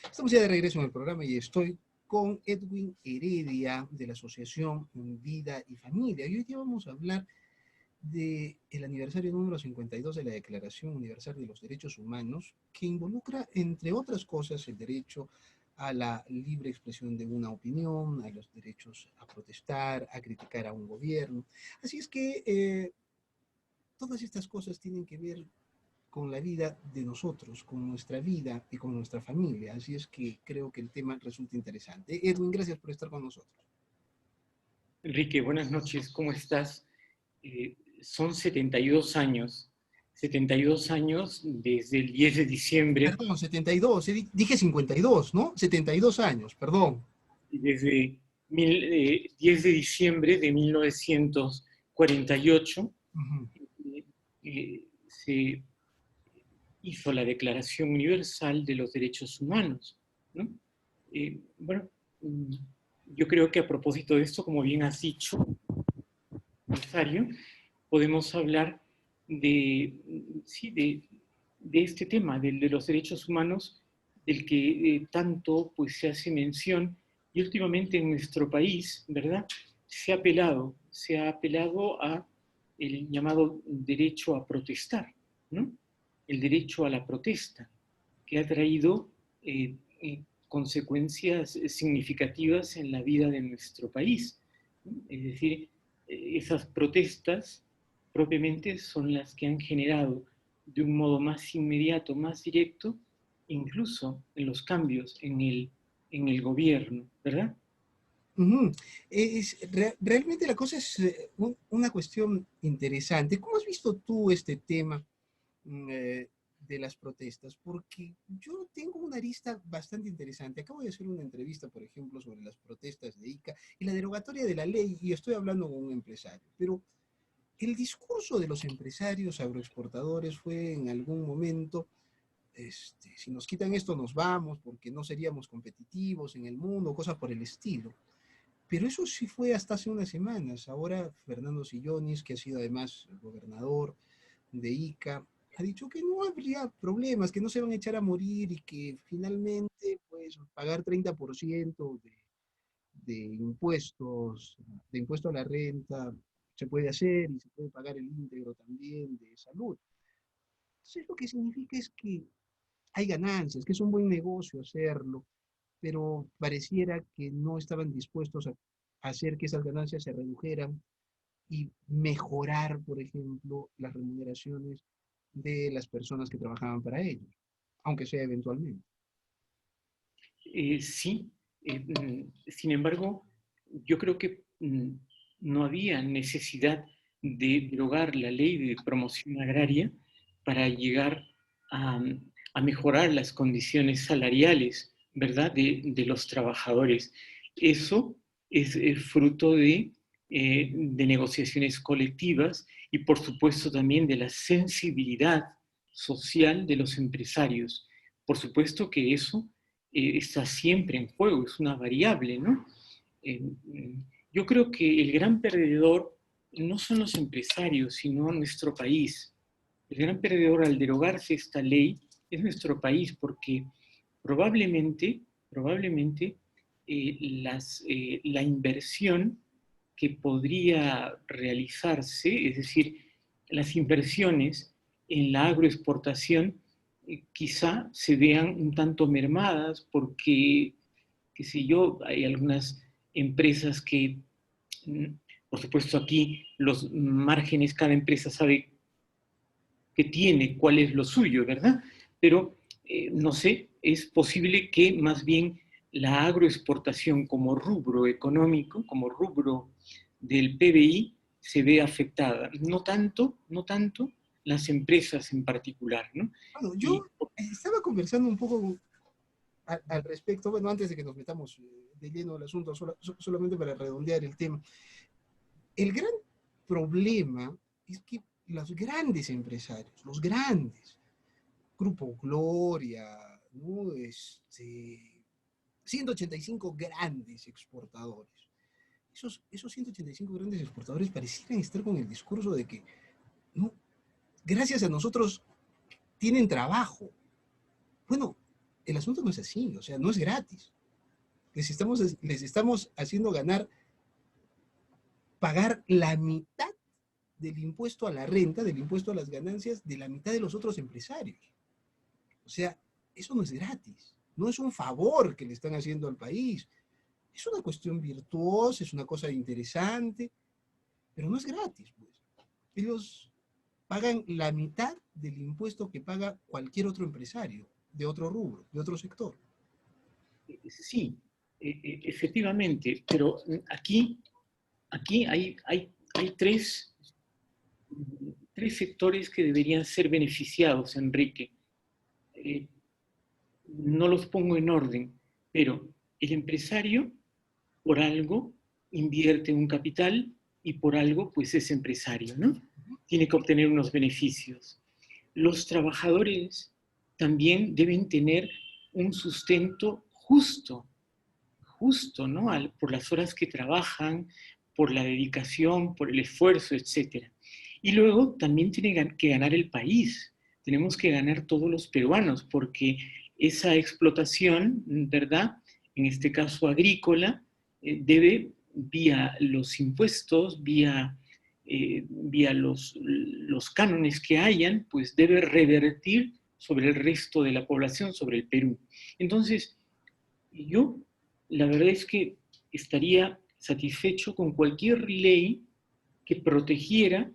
Estamos ya de regreso en el programa y estoy con Edwin Heredia de la Asociación Vida y Familia. Y hoy día vamos a hablar del aniversario número 52 de la Declaración Universal de los Derechos Humanos, que involucra, entre otras cosas, el derecho a la libre expresión de una opinión, a los derechos a protestar, a criticar a un gobierno. Así es que todas estas cosas tienen que ver con la vida de nosotros, con nuestra vida y con nuestra familia. Así es que creo que el tema resulta interesante. Edwin, gracias por estar con nosotros. Enrique, buenas noches, ¿cómo estás? Son 72 años desde el 10 de diciembre, Perdón, 72, dije 52, ¿no? 72 años, perdón. desde 10 de diciembre de 1948, Uh-huh. se hizo la Declaración Universal de los Derechos Humanos, ¿no? Bueno, yo creo que a propósito de esto, como bien has dicho, aniversario, podemos hablar sí, de este tema, de los derechos humanos, del que tanto pues, se hace mención, y últimamente en nuestro país, ¿verdad? Se ha apelado a el llamado derecho a protestar, ¿no? El derecho a la protesta, que ha traído consecuencias significativas en la vida de nuestro país, ¿no? Es decir, esas protestas propiamente son las que han generado de un modo más inmediato, más directo, incluso en los cambios en el gobierno, ¿verdad? Uh-huh. Realmente la cosa es una cuestión interesante. ¿Cómo has visto tú este tema de las protestas? Porque yo tengo una arista bastante interesante. Acabo de hacer una entrevista, por ejemplo, sobre las protestas de ICA y la derogatoria de la ley, y estoy hablando con un empresario. Pero el discurso de los empresarios agroexportadores fue en algún momento, si nos quitan esto nos vamos porque no seríamos competitivos en el mundo, cosas por el estilo. Pero eso sí fue hasta hace unas semanas. Ahora Fernando Sillonis, que ha sido además el gobernador de Ica, ha dicho que no habría problemas, que no se van a echar a morir y que finalmente pues pagar 30% de impuesto a la renta se puede hacer y se puede pagar el íntegro también de salud. Entonces lo que significa es que hay ganancias, que es un buen negocio hacerlo, pero pareciera que no estaban dispuestos a hacer que esas ganancias se redujeran y mejorar, por ejemplo, las remuneraciones de las personas que trabajaban para ellos, aunque sea eventualmente. Sí, sin embargo, yo creo que no había necesidad de derogar la ley de promoción agraria para llegar a, a mejorar las condiciones salariales, ¿verdad?, de los trabajadores. Eso es fruto de negociaciones colectivas y, por supuesto, también de la sensibilidad social de los empresarios. Por supuesto que eso está siempre en juego, es una variable, ¿no? Eh, yo creo que el gran perdedor no son los empresarios, sino nuestro país. El gran perdedor al derogarse esta ley es nuestro país, porque probablemente la inversión que podría realizarse, es decir, las inversiones en la agroexportación, quizá se vean un tanto mermadas porque, qué sé yo, hay algunas empresas que, por supuesto aquí los márgenes, cada empresa sabe que tiene, cuál es lo suyo, ¿verdad? Pero, no sé, es posible que más bien la agroexportación como rubro económico, como rubro del PBI, se ve afectada. No tanto las empresas en particular, ¿no? Bueno, yo Y estaba conversando un poco al respecto, bueno, antes de que nos metamos de lleno al asunto, solamente para redondear el tema. El gran problema es que los grandes empresarios, los grandes, Grupo Gloria, ¿no? 185 grandes exportadores. Esos 185 grandes exportadores parecieran estar con el discurso de que, no, gracias a nosotros tienen trabajo. Bueno, el asunto no es así, o sea, no es gratis. Les estamos haciendo pagar la mitad del impuesto a la renta, del impuesto a las ganancias, de la mitad de los otros empresarios. O sea, eso no es gratis, no es un favor que le están haciendo al país. Es una cuestión virtuosa, es una cosa interesante, pero no es gratis, pues. Ellos pagan la mitad del impuesto que paga cualquier otro empresario de otro rubro, de otro sector. Sí, efectivamente, pero aquí hay tres sectores que deberían ser beneficiados, Enrique. No los pongo en orden, pero el empresario por algo invierte un capital y por algo pues es empresario, ¿no? Tiene que obtener unos beneficios. Los trabajadores también deben tener un sustento justo, ¿no? Por las horas que trabajan, por la dedicación, por el esfuerzo, etc. Y luego también tiene que ganar el país. Tenemos que ganar todos los peruanos, porque esa explotación, ¿verdad? En este caso agrícola, debe, vía los impuestos, vía los cánones que hayan, pues debe revertir sobre el resto de la población, sobre el Perú. Entonces, yo, la verdad es que estaría satisfecho con cualquier ley que protegiera,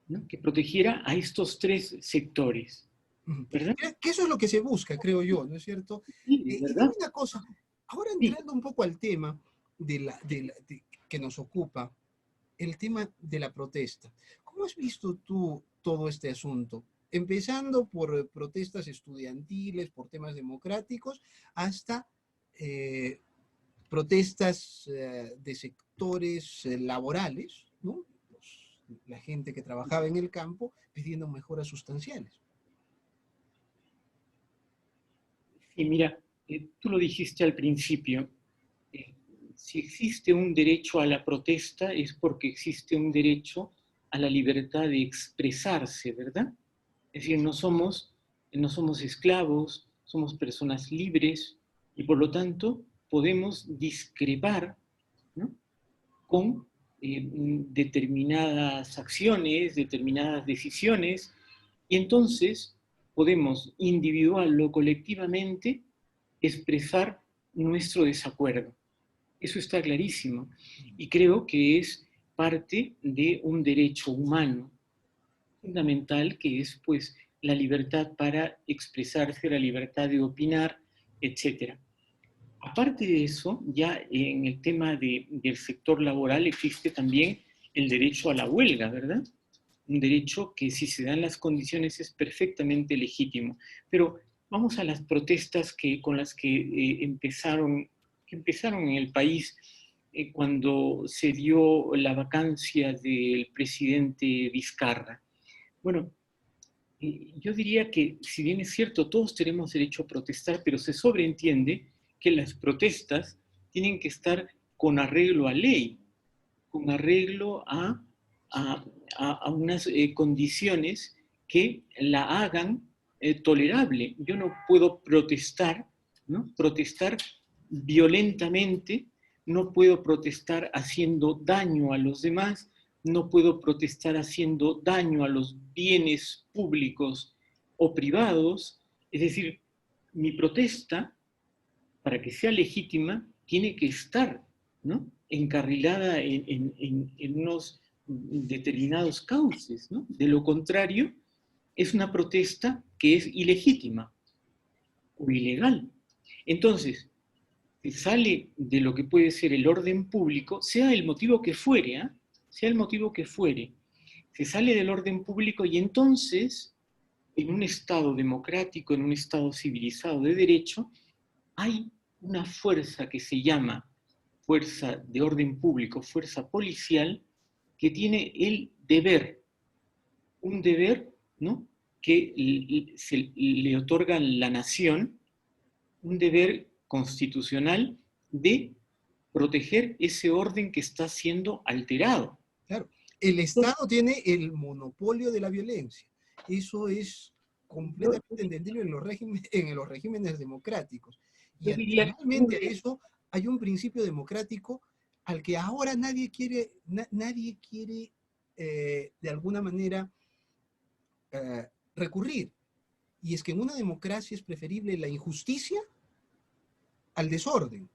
¿no? Que protegiera a estos tres sectores, ¿verdad? Que eso es lo que se busca, creo yo, ¿no es cierto? Sí, Y dime ¿verdad? una cosa, ahora Sí. entrando un poco al tema que nos ocupa, el tema de la protesta. ¿Cómo has visto tú todo este asunto? Empezando por protestas estudiantiles, por temas democráticos, hasta eh, protestas de sectores laborales, ¿no? La gente que trabajaba en el campo pidiendo mejoras sustanciales. Y mira, tú lo dijiste al principio, eh, si existe un derecho a la protesta es porque existe un derecho a la libertad de expresarse, ¿verdad? Es decir, no somos esclavos, somos personas libres y por lo tanto podemos discrepar, ¿no? Con determinadas acciones, determinadas decisiones, y entonces podemos individual o colectivamente expresar nuestro desacuerdo. Eso está clarísimo. Y creo que es parte de un derecho humano fundamental que es pues la libertad para expresarse, la libertad de opinar, etcétera. Aparte de eso, ya en el tema del sector laboral existe también el derecho a la huelga, ¿verdad? Un derecho que si se dan las condiciones es perfectamente legítimo. Pero vamos a las protestas con las que empezaron en el país cuando se dio la vacancia del presidente Vizcarra. Bueno, yo diría que, si bien es cierto, todos tenemos derecho a protestar, pero se sobreentiende que las protestas tienen que estar con arreglo a ley, con arreglo a, a unas condiciones que la hagan tolerable. Yo no puedo protestar, ¿no? Protestar violentamente, no puedo protestar haciendo daño a los demás, no puedo protestar haciendo daño a los bienes públicos o privados. Es decir, mi protesta, para que sea legítima, tiene que estar, ¿no? Encarrilada en unos determinados cauces, ¿no? De lo contrario, es una protesta que es ilegítima o ilegal. Entonces, se sale de lo que puede ser el orden público, sea el motivo que fuere, ¿eh? Sea el motivo que fuere, se sale del orden público y entonces, en un Estado democrático, en un Estado civilizado de derecho, hay una fuerza que se llama fuerza de orden público, fuerza policial, que tiene el deber, un deber, ¿no? Que se le otorga la nación, un deber constitucional de proteger ese orden que está siendo alterado. Claro, el Estado tiene el monopolio de la violencia. Eso es, completamente entendible en los regímenes democráticos. Y Yo diría adicionalmente a eso, hay un principio democrático al que ahora nadie quiere de alguna manera recurrir. Y es que en una democracia es preferible la injusticia al desorden.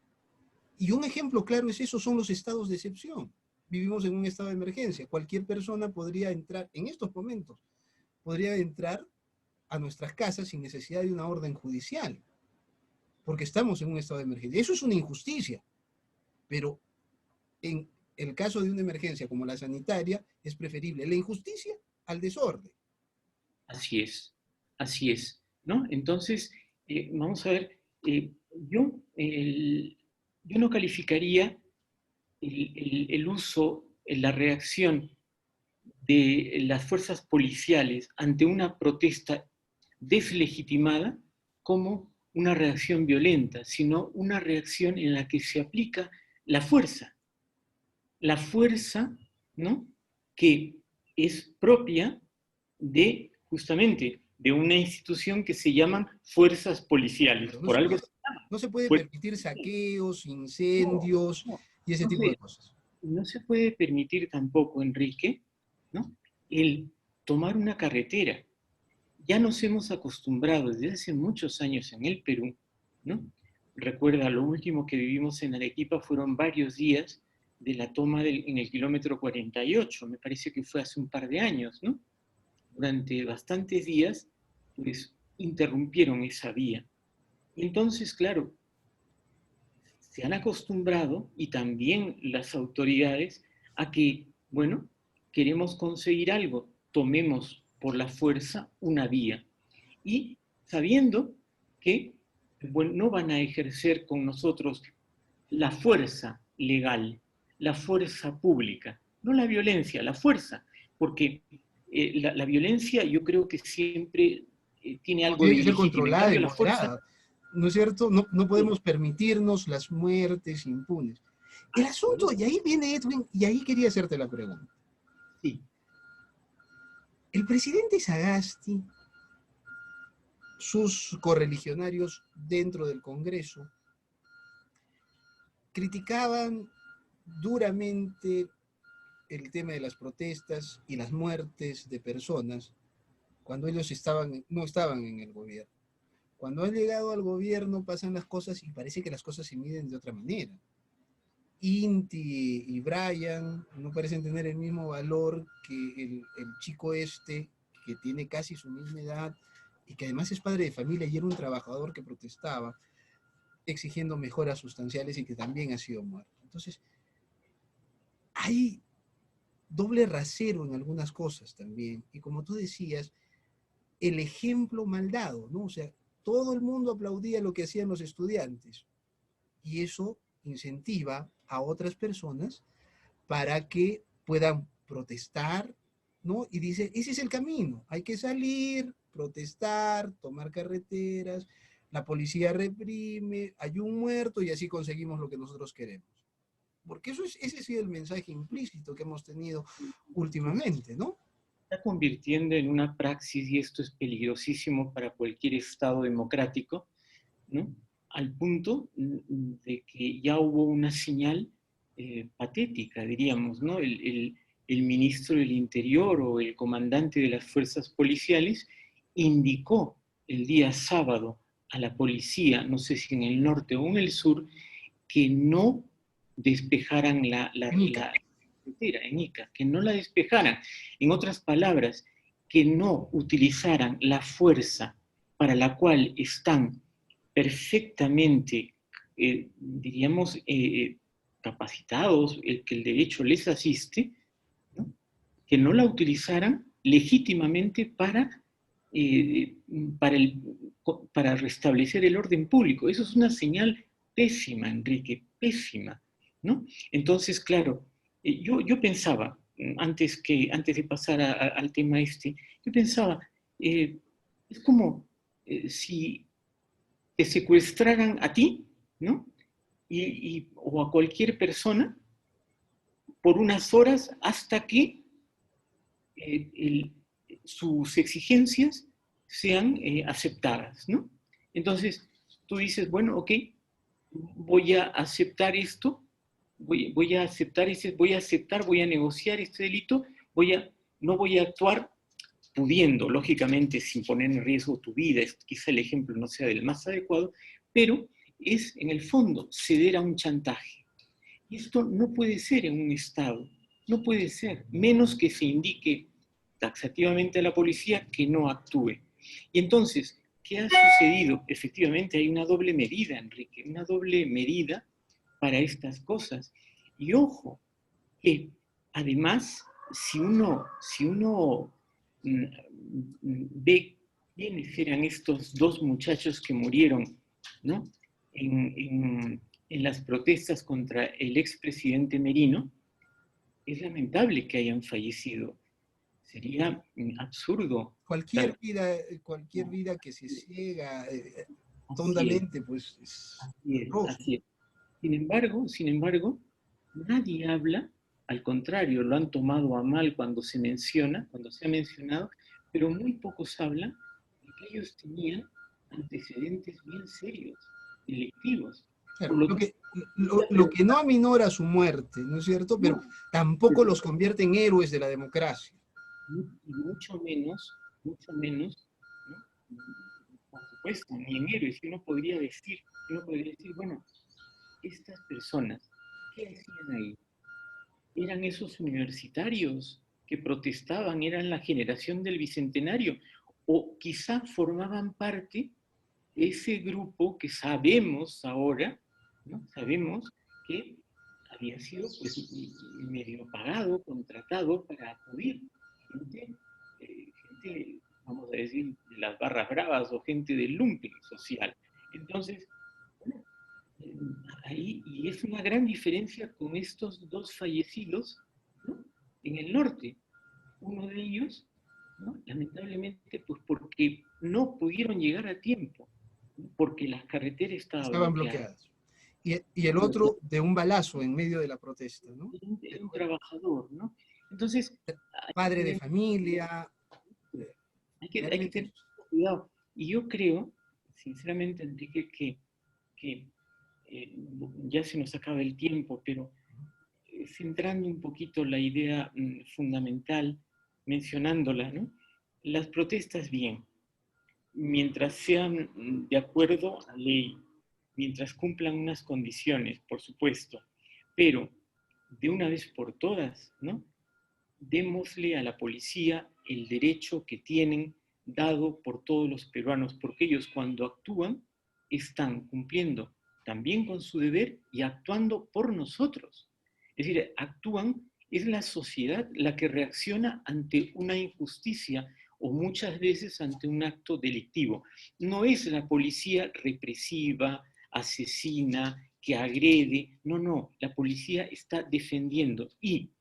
Y un ejemplo claro es eso, son los estados de excepción. Vivimos en un estado de emergencia. Cualquier persona podría entrar, en estos momentos, podría entrar a nuestras casas sin necesidad de una orden judicial, porque estamos en un estado de emergencia. Eso es una injusticia, pero en el caso de una emergencia como la sanitaria, es preferible la injusticia al desorden. así es, ¿no? Entonces, vamos a ver, yo, yo no calificaría el uso, la reacción de las fuerzas policiales ante una protesta deslegitimada como una reacción violenta, sino una reacción en la que se aplica la fuerza, ¿no? Que es propia de justamente de una institución que se llaman fuerzas policiales. Claro, Por algo no se puede fuerzas permitir policiales. saqueos, No, incendios no, y ese no tipo de se, cosas. no se puede permitir tampoco, Enrique, ¿no? El tomar una carretera. Ya nos hemos acostumbrado desde hace muchos años en el Perú, ¿no? Recuerda, lo último que vivimos en Arequipa fueron varios días de la toma en el kilómetro 48, me parece que fue hace un par de años, ¿no? Durante bastantes días, pues interrumpieron esa vía. Y entonces, claro, se han acostumbrado, y también las autoridades, a que, bueno, queremos conseguir algo, tomemos por la fuerza una vía. Y sabiendo que, bueno, no van a ejercer con nosotros la fuerza legal, la fuerza pública, no la violencia, la fuerza, porque la violencia yo creo que siempre tiene No, algo de tiene que ser ilegítima. En controlada y cambio, la fuerza, moderada, ¿no es cierto? No, no podemos permitirnos las muertes impunes. El asunto, y ahí viene Edwin, y ahí quería hacerte la pregunta. sí, El presidente Sagasti, sus correligionarios dentro del Congreso, criticaban duramente el tema de las protestas y las muertes de personas cuando ellos no estaban en el gobierno. Cuando han llegado al gobierno pasan las cosas y parece que las cosas se miden de otra manera. Inti y Brian no parecen tener el mismo valor que el chico este, que tiene casi su misma edad y que además es padre de familia y era un trabajador que protestaba exigiendo mejoras sustanciales y que también ha sido muerto. Entonces, hay doble rasero en algunas cosas también. Y como tú decías, el ejemplo mal dado, ¿no? O sea, todo el mundo aplaudía lo que hacían los estudiantes y eso incentiva a otras personas para que puedan protestar, ¿no? Y dice, ese es el camino, hay que salir, protestar, tomar carreteras, la policía reprime, hay un muerto y así conseguimos lo que nosotros queremos. Porque ese ha sido el mensaje implícito que hemos tenido últimamente, ¿no? está convirtiendo en una praxis, y esto es peligrosísimo para cualquier Estado democrático, ¿no? Al punto de que ya hubo una señal patética, diríamos, ¿no? El ministro del Interior o el comandante de las fuerzas policiales indicó el día sábado a la policía, no sé si en el norte o en el sur, que no despejaran la frontera en Ica, que no la despejaran. En otras palabras, que no utilizaran la fuerza para la cual están perfectamente, diríamos, capacitados, que el derecho les asiste, ¿no? Que no la utilizaran legítimamente eh, para, el, para restablecer el orden público. Eso es una señal pésima, Enrique, pésima, ¿no? Entonces, claro, yo pensaba, antes de pasar al tema este, yo pensaba, es como si te secuestraran a ti, ¿no? O a cualquier persona por unas horas hasta que sus exigencias sean aceptadas, ¿no? Entonces, tú dices, bueno, ok, voy a aceptar esto, voy a aceptar, voy a negociar este delito, no voy a actuar pudiendo, lógicamente, sin poner en riesgo tu vida, quizá el ejemplo no sea del más adecuado, pero es, en el fondo, ceder a un chantaje. Y esto no puede ser en un Estado, no puede ser, menos que se indique taxativamente a la policía que no actúe. Y entonces, ¿qué ha sucedido? Efectivamente, hay una doble medida, Enrique, una doble medida para estas cosas. Y ojo, que además, si uno ve quiénes eran estos dos muchachos que murieron, ¿no? En las protestas contra el expresidente Merino, es lamentable que hayan fallecido. Sería absurdo. Cualquier vida que se ciega Así es, tontamente, pues es así es, atroz. así es. Sin embargo, nadie habla, al contrario, lo han tomado a mal cuando se menciona, cuando se ha mencionado, pero muy pocos hablan de que ellos tenían antecedentes bien serios, delictivos. Por Claro, lo lo tanto, que, lo que no aminora su muerte, ¿no es cierto? Pero no, tampoco los convierte en héroes de la democracia. y mucho menos, ¿no? Por supuesto, ni en héroes, uno podría decir, bueno, estas personas, ¿qué hacían ahí? Eran esos universitarios que protestaban, eran la generación del Bicentenario, o quizá formaban parte de ese grupo que sabemos ahora, ¿no? Sabemos que había sido pues medio pagado, contratado para acudir. Gente, vamos a decir, de las barras bravas o gente del lumpen social. Entonces, bueno, ahí, y es una gran diferencia con estos dos fallecidos, ¿no? En el norte. Uno de ellos, ¿no? Lamentablemente, pues porque no pudieron llegar a tiempo, ¿no? Porque la carretera estaba Estaban bloqueada. bloqueadas. Y el otro de un balazo en medio de la protesta, ¿no? Era un trabajador, ¿no? Entonces, hay que Padre de tener, familia, hay que realmente. tener cuidado. Y yo creo, sinceramente, Enrique, que ya se nos acaba el tiempo, pero centrando un poquito la idea fundamental, mencionándola, ¿no? Las protestas bien, mientras sean de acuerdo a ley, mientras cumplan unas condiciones, por supuesto, pero de una vez por todas, ¿no? Démosle a la policía el derecho que tienen dado por todos los peruanos, porque ellos cuando actúan están cumpliendo también con su deber y actuando por nosotros. Es decir, actúan, es la sociedad la que reacciona ante una injusticia o muchas veces ante un acto delictivo. No es la policía represiva, asesina, que agrede, no, no, la policía está defendiendo y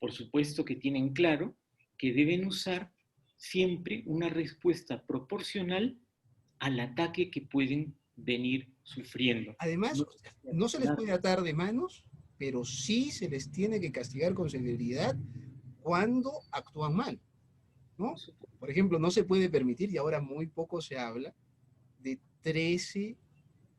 por supuesto que tienen claro que deben usar siempre una respuesta proporcional al ataque que pueden venir sufriendo. Además, No, no se les puede atar de manos, pero sí se les tiene que castigar con severidad cuando actúan mal, ¿no? Por ejemplo, no se puede permitir, y ahora muy poco se habla, de 13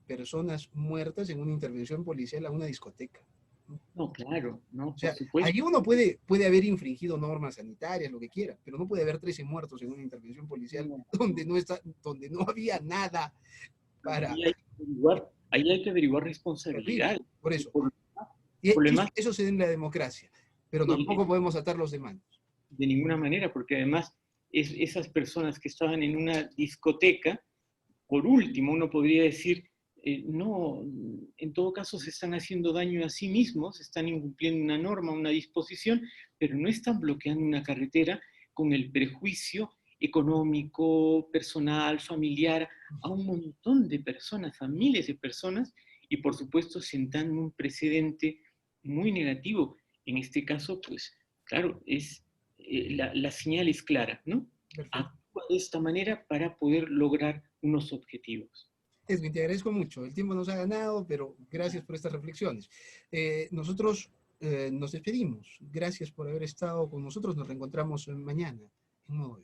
personas muertas en una intervención policial a una discoteca. ¿No? no, claro, no, O por sea, supuesto. allí uno puede haber infringido normas sanitarias, lo que quiera, pero no puede haber 13 muertos en una intervención policial No, donde no había nada para... ahí hay que averiguar Terrible, responsabilidad. por Y eso. Y por lo demás, eso se da en la democracia, pero tampoco podemos atarlos de manos. de ninguna manera, porque además esas personas que estaban en una discoteca, por último, uno podría decir, no, en todo caso se están haciendo daño a sí mismos, están incumpliendo una norma, una disposición, pero no están bloqueando una carretera con el prejuicio económico, personal, familiar, a un montón de personas, a miles de personas, y por supuesto sentando un precedente muy negativo. En este caso, pues, claro, la señal es clara, ¿no? Perfecto. Actúa de esta manera para poder lograr unos objetivos. Edwin, te agradezco mucho. El tiempo nos ha ganado, pero gracias por estas reflexiones. Nosotros nos despedimos. Gracias por haber estado con nosotros. Nos reencontramos mañana en Modo